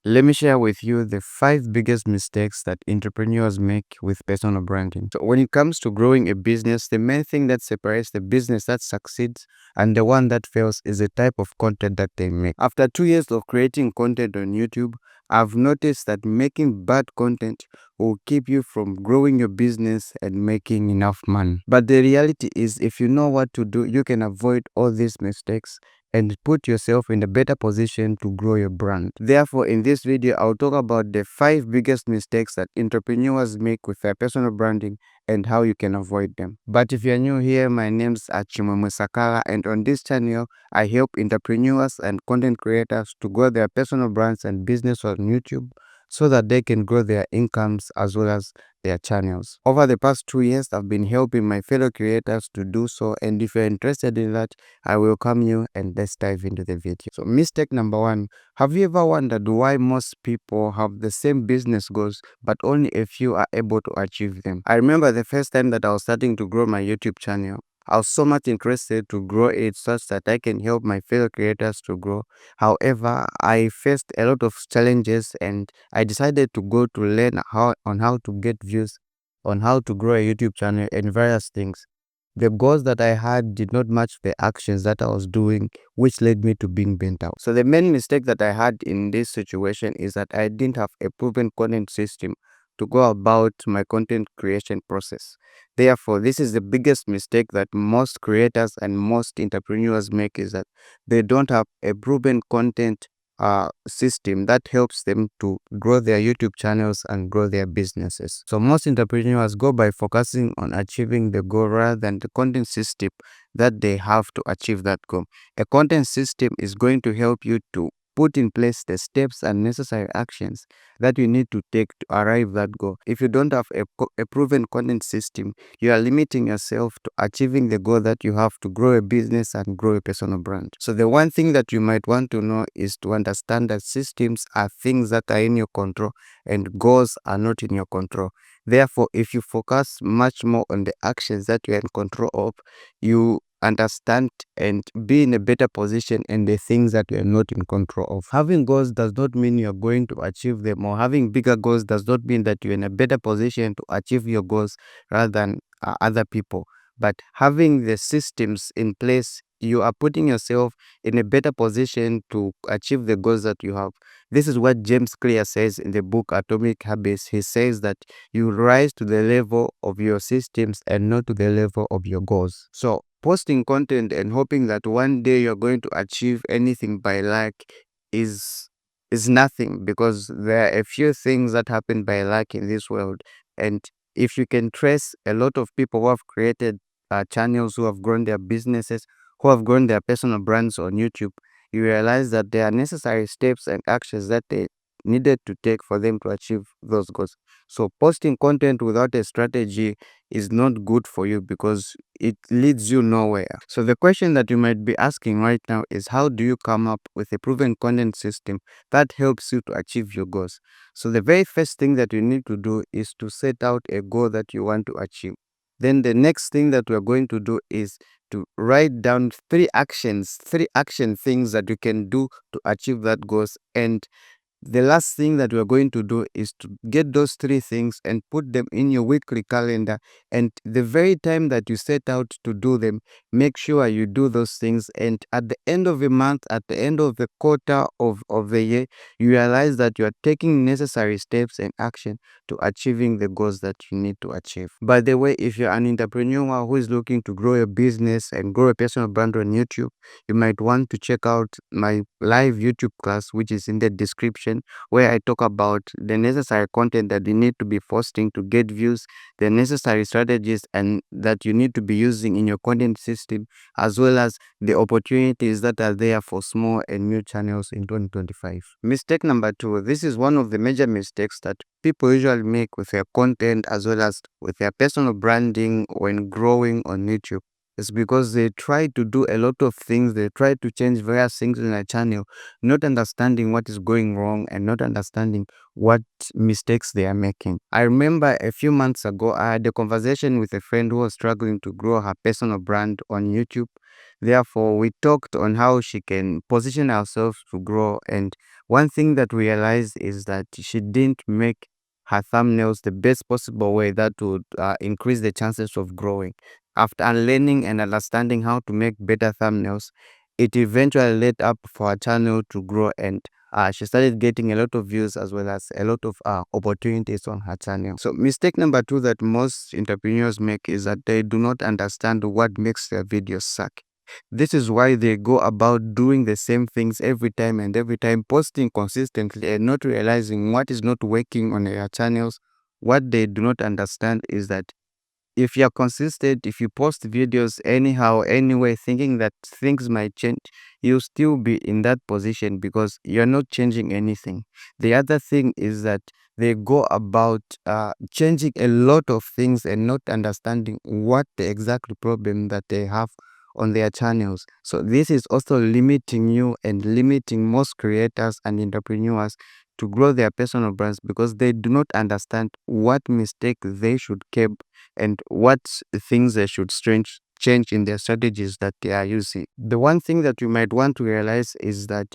Let me share with you the 5 biggest mistakes that entrepreneurs make with personal branding. So, when it comes to growing a business, the main thing that separates the business that succeeds and the one that fails is the type of content that they make. After 2 years of creating content on YouTube, I've noticed that making bad content will keep you from growing your business and making enough money. But the reality is, if you know what to do, you can avoid all these mistakes and put yourself in a better position to grow your brand. Therefore, in this video, I'll talk about the 5 biggest mistakes that entrepreneurs make with their personal branding and how you can avoid them. But if you're new here, my name's Chimwemwe Sakala, and on this channel, I help entrepreneurs and content creators to grow their personal brands and business on YouTube so that they can grow their incomes as well as their channels. Over the past 2 years, I've been helping my fellow creators to do so, and if you're interested in that, I welcome you and let's dive into the video. So mistake number 1, have you ever wondered why most people have the same business goals but only a few are able to achieve them? I remember the first time that I was starting to grow my YouTube channel. I was so much interested to grow it such that I can help my fellow creators to grow. However, I faced a lot of challenges and I decided to go to learn how to get views, on how to grow a YouTube channel and various things. The goals that I had did not match the actions that I was doing, which led me to being burnt out. So the main mistake that I had in this situation is that I didn't have a proven content system to go about my content creation process. Therefore, this is the biggest mistake that most creators and most entrepreneurs make, is that they don't have a proven content system that helps them to grow their YouTube channels and grow their businesses. So most entrepreneurs go by focusing on achieving the goal rather than the content system that they have to achieve that goal. A content system is going to help you to put in place the steps and necessary actions that you need to take to arrive that goal. If you don't have a proven content system, you are limiting yourself to achieving the goal that you have to grow a business and grow a personal brand. So the one thing that you might want to know is to understand that systems are things that are in your control and goals are not in your control. Therefore, if you focus much more on the actions that you are in control of, you understand and be in a better position in the things that you are not in control of. Having goals does not mean you're going to achieve them, or having bigger goals does not mean that you're in a better position to achieve your goals rather than other people. But having the systems in place, you are putting yourself in a better position to achieve the goals that you have. This is what James Clear says in the book Atomic Habits. He says that you rise to the level of your systems and not to the level of your goals. So posting content and hoping that one day you're going to achieve anything by luck is nothing, because there are a few things that happen by luck in this world. And if you can trace a lot of people who have created channels, who have grown their businesses, who have grown their personal brands on YouTube, you realize that there are necessary steps and actions that they needed to take for them to achieve those goals. So posting content without a strategy is not good for you because it leads you nowhere. So the question that you might be asking right now is, how do you come up with a proven content system that helps you to achieve your goals? So the very first thing that you need to do is to set out a goal that you want to achieve. Then the next thing that we're going to do is to write down 3 action things that you can do to achieve that goals. And the last thing that we're going to do is to get those 3 things and put them in your weekly calendar. And the very time that you set out to do them, make sure you do those things. And at the end of the month, at the end of the quarter of the year, you realize that you are taking necessary steps and action to achieving the goals that you need to achieve. By the way, if you're an entrepreneur who is looking to grow a business and grow a personal brand on YouTube, you might want to check out my live YouTube class, which is in the description, where I talk about the necessary content that you need to be posting to get views, the necessary strategies and that you need to be using in your content system, as well as the opportunities that are there for small and new channels in 2025. Mistake number 2. This is one of the major mistakes that people usually make with their content as well as with their personal branding when growing on YouTube. It's because they try to do a lot of things, they try to change various things in a channel, not understanding what is going wrong and not understanding what mistakes they are making. I remember a few months ago, I had a conversation with a friend who was struggling to grow her personal brand on YouTube. Therefore, we talked on how she can position herself to grow. And one thing that we realized is that she didn't make her thumbnails the best possible way that would increase the chances of growing. After learning and understanding how to make better thumbnails, it eventually led up for her channel to grow, and she started getting a lot of views as well as a lot of opportunities on her channel. So mistake number two that most entrepreneurs make is that they do not understand what makes their videos suck. This is why they go about doing the same things every time and every time, posting consistently and not realizing what is not working on their channels. What they do not understand is that if you're consistent, if you post videos anyhow, anyway, thinking that things might change, you'll still be in that position because you're not changing anything. The other thing is that they go about changing a lot of things and not understanding what the exact problem that they have on their channels. So this is also limiting you and limiting most creators and entrepreneurs to grow their personal brands because they do not understand what mistake they should keep and what things they should change in their strategies that they are using. The one thing that you might want to realize is that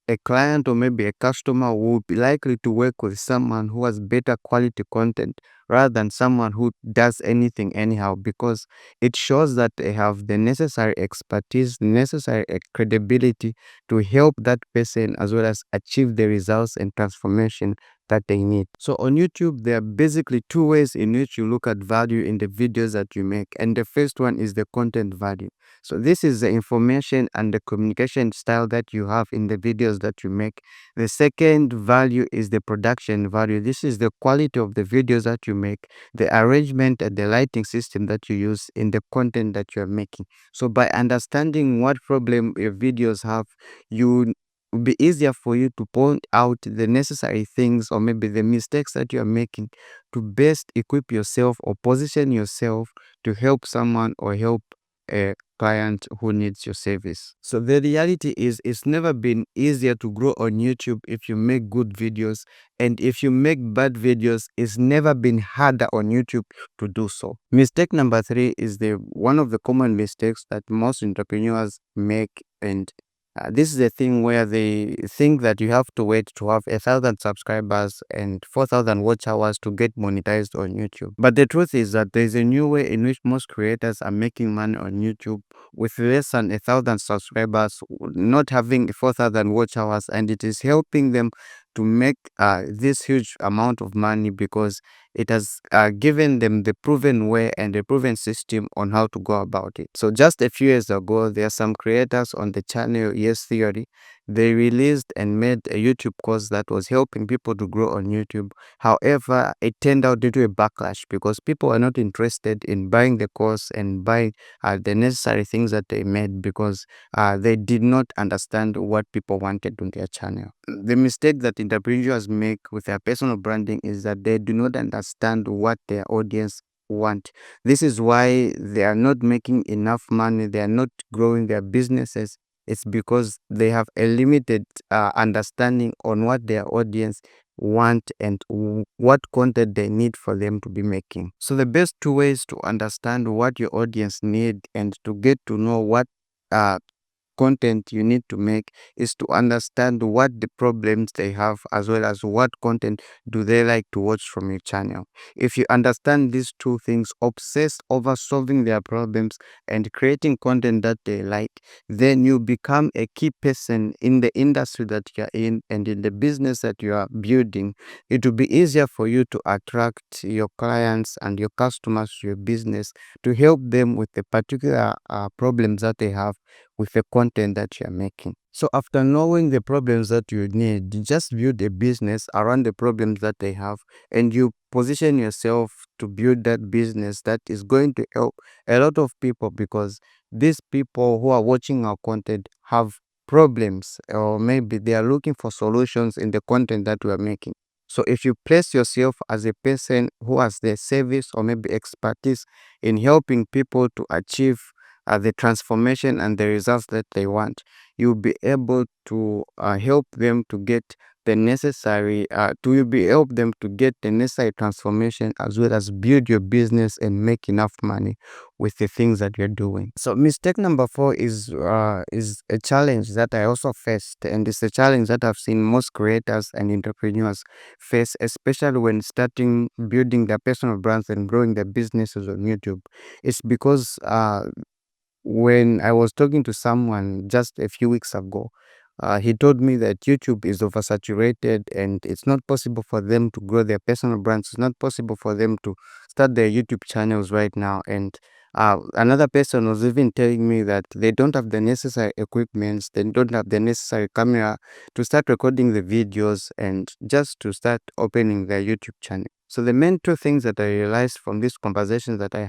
a client or maybe a customer will be likely to work with someone who has better quality content rather than someone who does anything anyhow, because it shows that they have the necessary expertise, necessary credibility to help that person as well as achieve the results and transformation that they need. So on YouTube, there are basically two ways in which you look at value in the videos that you make. And the first one is the content value. So this is the information and the communication style that you have in the videos that you make. The second value is the production value. This is the quality of the videos that you make, the arrangement and the lighting system that you use in the content that you are making. So by understanding what problem your videos have, you will be easier for you to point out the necessary things or maybe the mistakes that you are making to best equip yourself or position yourself to help someone or help a client who needs your service. So the reality is it's never been easier to grow on YouTube if you make good videos, and if you make bad videos, it's never been harder on YouTube to do so. Mistake number three is the one of the common mistakes that most entrepreneurs make, and this is the thing where they think that you have to wait to have 1,000 subscribers and 4,000 watch hours to get monetized on YouTube. But the truth is that there's a new way in which most creators are making money on YouTube with less than 1,000 subscribers, not having 4,000 watch hours, and it is helping them to make this huge amount of money because it has given them the proven way and the proven system on how to go about it. So just a few years ago, there are some creators on the channel Yes Theory. They released and made a YouTube course that was helping people to grow on YouTube. However, it turned out into a backlash because people are not interested in buying the course and buying the necessary things that they made because they did not understand what people wanted on their channel. The mistake that entrepreneurs make with their personal branding is that they do not understand what their audience want. This is why they are not making enough money, they are not growing their businesses. It's because they have a limited understanding on what their audience want and what content they need for them to be making. So the best two ways to understand what your audience need and to get to know what uh, content you need to make is to understand what the problems they have as well as what content do they like to watch from your channel. If you understand these two things, obsessed over solving their problems and creating content that they like, then you become a key person in the industry that you're in and in the business that you are building. It will be easier for you to attract your clients and your customers to your business to help them with the particular problems that they have with the content that you're making. So after knowing the problems that you need, you just build a business around the problems that they have, and you position yourself to build that business that is going to help a lot of people because these people who are watching our content have problems, or maybe they are looking for solutions in the content that we are making. So if you place yourself as a person who has the service or maybe expertise in helping people to achieve the transformation and the results that they want, you'll be able to help them to get the necessary to be help them to get the necessary transformation, as well as build your business and make enough money with the things that you're doing. So mistake number 4 is a challenge that I also faced, and it's a challenge that I've seen most creators and entrepreneurs face, especially when starting building their personal brands and growing their businesses on YouTube. It's because when I was talking to someone just a few weeks ago, he told me that YouTube is oversaturated and it's not possible for them to grow their personal brands. It's not possible for them to start their YouTube channels right now. And another person was even telling me that they don't have the necessary equipments, they don't have the necessary camera to start recording the videos and just to start opening their YouTube channel. So the main two things that I realized from these conversations that I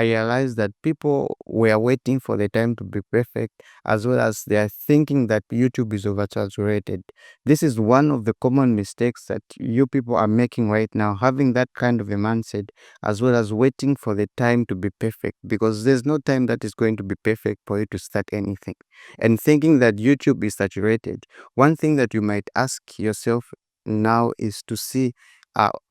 realized that people were waiting for the time to be perfect, as well as they are thinking that YouTube is oversaturated. This is one of the common mistakes that you people are making right now, having that kind of a mindset, as well as waiting for the time to be perfect, because there's no time that is going to be perfect for you to start anything. And thinking that YouTube is saturated, one thing that you might ask yourself now is to see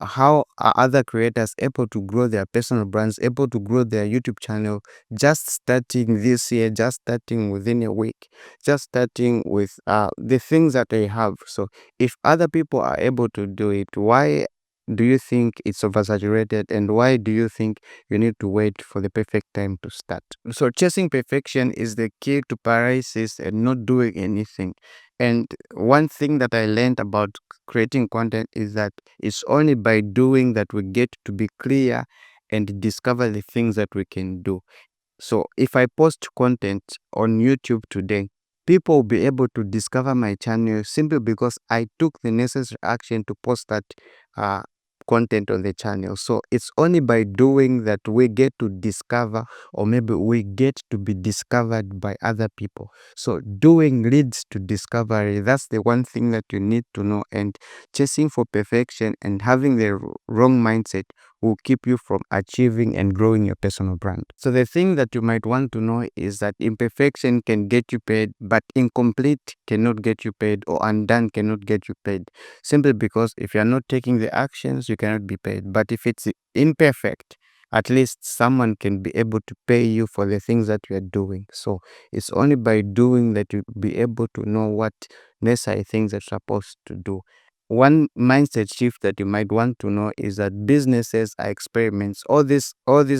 how are other creators able to grow their personal brands, able to grow their YouTube channel, just starting this year, just starting within a week, just starting with the things that they have. So if other people are able to do it, why do you think it's oversaturated, and why do you think you need to wait for the perfect time to start? So chasing perfection is the key to paralysis and not doing anything. And one thing that I learned about creating content is that it's only by doing that we get to be clear and discover the things that we can do. So if I post content on YouTube today, people will be able to discover my channel simply because I took the necessary action to post that uh, content on the channel. So it's only by doing that we get to discover, or maybe we get to be discovered by other people. So doing leads to discovery. That's the one thing that you need to know. And chasing for perfection and having the wrong mindset will keep you from achieving and growing your personal brand. So the thing that you might want to know is that imperfection can get you paid, but incomplete cannot get you paid, or undone cannot get you paid. Simply because if you're not taking the actions, you cannot be paid. But if it's imperfect, at least someone can be able to pay you for the things that you are doing. So it's only by doing that you'll be able to know what necessary things that you're supposed to do. One mindset shift that you might want to know is that businesses are experiments. All these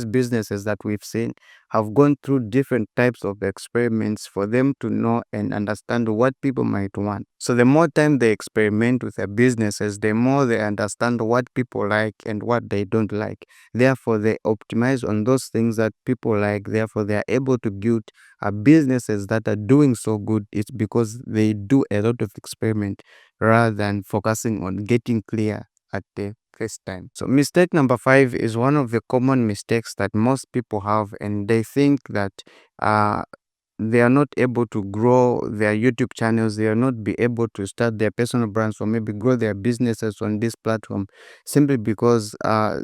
businesses that we've seen have gone through different types of experiments for them to know and understand what people might want. So the more time they experiment with their businesses, the more they understand what people like and what they don't like. Therefore, they optimize on those things that people like. Therefore, they are able to build businesses that are doing so good. It's because they do a lot of experiment rather than focusing on getting clear at the first time. So mistake number 5 is one of the common mistakes that most people have, and they think that uh, they are not able to grow their YouTube channels, they are not be able to start their personal brands, or maybe grow their businesses on this platform, simply because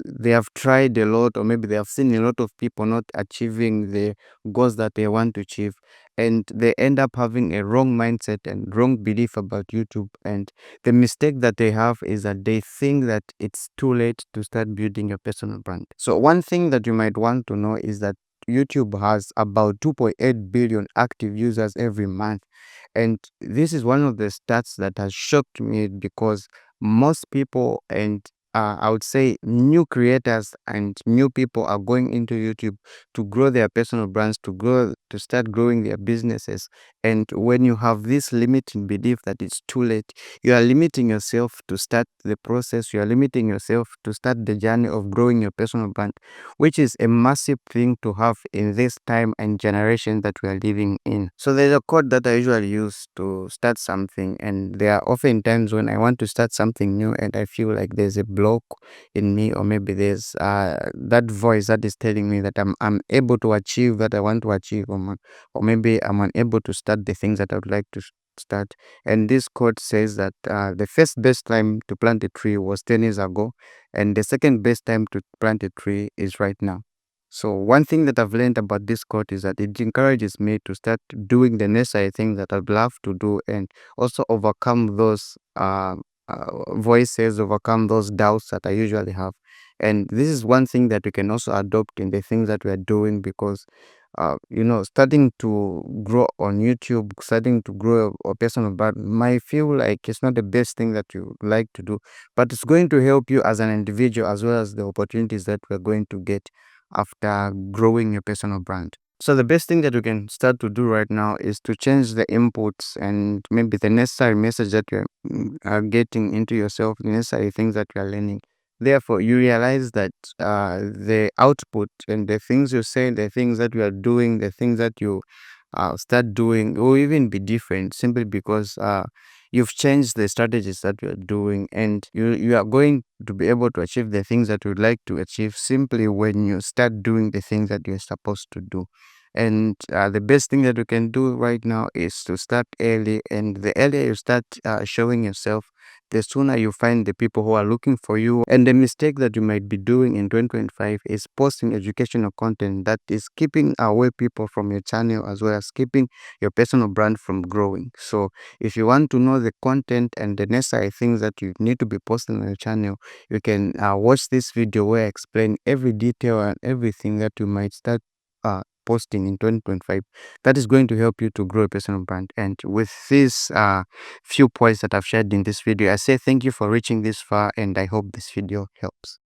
they have tried a lot, or maybe they have seen a lot of people not achieving the goals that they want to achieve, and they end up having a wrong mindset and wrong belief about YouTube. And the mistake that they have is that they think that it's too late to start building your personal brand. So one thing that you might want to know is that YouTube has about 2.8 billion active users every month. And this is one of the stats that has shocked me, because most people, and I would say new creators and new people, are going into YouTube to grow their personal brands, to start growing their businesses. And when you have this limiting belief that it's too late, you are limiting yourself to start the process, you are limiting yourself to start the journey of growing your personal brand, which is a massive thing to have in this time and generation that we are living in. So there's a code that I usually use to start something, and there are often times when I want to start something new and I feel like there's a block in me, or maybe there's that voice that is telling me that I'm able to achieve that I want to achieve, or maybe I'm unable to start the things that I would like to start. And this quote says that the first best time to plant a tree was 10 years ago, and the second best time to plant a tree is right now. So one thing that I've learned about this quote is that it encourages me to start doing the necessary things that I'd love to do, and also overcome those voices, overcome those doubts that I usually have. And this is one thing that we can also adopt in the things that we are doing, because starting to grow on YouTube, starting to grow a personal brand might feel like it's not the best thing that you like to do, but it's going to help you as an individual, as well as the opportunities that we're going to get after growing your personal brand. So the best thing that you can start to do right now is to change the inputs and maybe the necessary message that you're getting into yourself, the necessary things that you're learning. Therefore, you realize that the output and the things you say, the things that you are doing, the things that you start doing will even be different, simply because you've changed the strategies that you are doing, and you are going to be able to achieve the things that you'd like to achieve simply when you start doing the things that you're supposed to do. And the best thing that you can do right now is to start early, and the earlier you start showing yourself, the sooner you find the people who are looking for you. And the mistake that you might be doing in 2025 is posting educational content that is keeping away people from your channel, as well as keeping your personal brand from growing. So if you want to know the content and the necessary things that you need to be posting on your channel, you can watch this video where I explain every detail and everything that you might start posting in 2025 that is going to help you to grow a personal brand. And with these few points that I've shared in this video, I say thank you for reaching this far, and I hope this video helps.